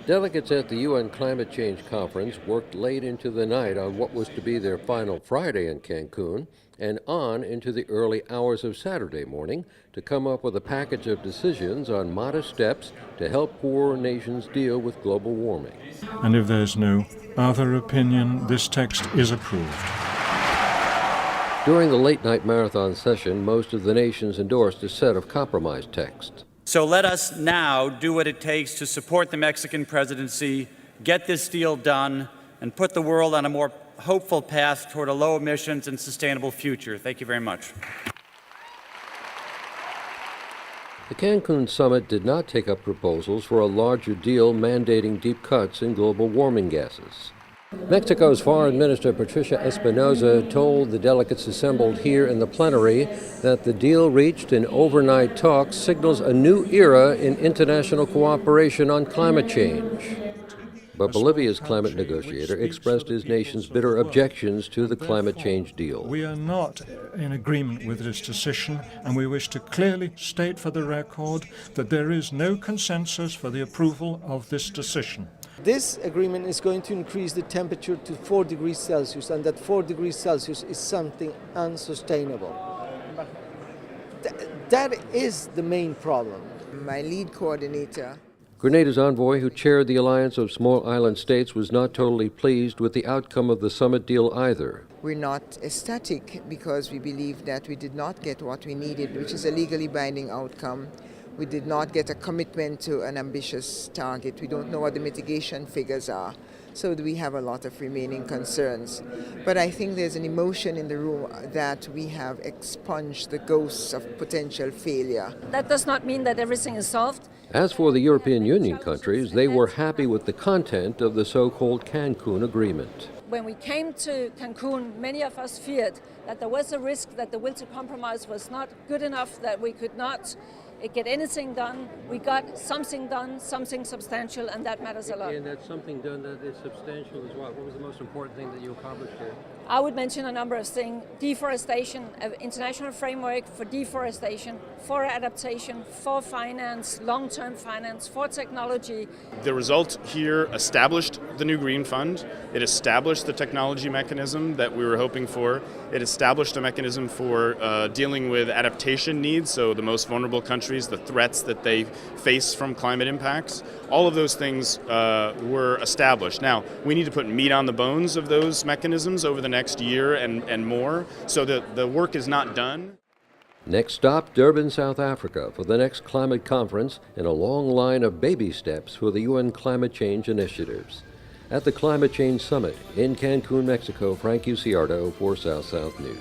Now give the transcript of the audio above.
Delegates at the UN Climate Change Conference worked late into the night on what was to be their final Friday in Cancun and on into the early hours of Saturday morning to come up with a package of decisions on modest steps to help poor nations deal with global warming. And if there's no other opinion, this text is approved. During the late-night marathon session, most of the nations endorsed a set of compromise texts. So let us now do what it takes to support the Mexican presidency, get this deal done, and put the world on a more hopeful path toward a low emissions and sustainable future. Thank you very much. The Cancun summit did not take up proposals for a larger deal mandating deep cuts in global warming gases. Mexico's Foreign Minister Patricia Espinosa told the delegates assembled here in the plenary that the deal reached in overnight talks signals a new era in international cooperation on climate change. But Bolivia's climate negotiator expressed his nation's bitter objections to the climate change deal. We are not in agreement with this decision, and we wish to clearly state for the record that there is no consensus for the approval of this decision. This agreement is going to increase the temperature to 4 degrees Celsius, and that 4 degrees Celsius is something unsustainable. That is the main problem. My lead coordinator, Grenada's envoy, who chaired the Alliance of Small Island States, was not totally pleased with the outcome of the summit deal either. we're not ecstatic because we believe that we did not get what we needed, which is a legally binding outcome. We did not get a commitment to an ambitious target. We don't know what the mitigation figures are. So we have a lot of remaining concerns. But I think there's an emotion in the room that we have expunged the ghosts of potential failure. That does not mean that everything is solved. As for the European Union countries, they were happy with the content of the so-called Cancun agreement. When we came to Cancun, many of us feared that there was a risk that the will to compromise was not good enough, that we could not get anything done. We got something done, something substantial, and that matters a lot. And that's something done that is substantial as well. What was the most important thing that you accomplished here? I would mention a number of things. Deforestation, an international framework for deforestation, for adaptation, for finance, long-term finance, for technology. The result here established the new Green Fund. It established the technology mechanism that we were hoping for. It established a mechanism for dealing with adaptation needs, so the most vulnerable countries, the threats that they face from climate impacts. All of those things were established. Now, we need to put meat on the bones of those mechanisms over the next year and more, so that the work is not done. Next stop, Durban, South Africa, for the next climate conference in a long line of baby steps for the UN climate change initiatives. At the Climate Change Summit in Cancun, Mexico, Frank Uciardo for South South News.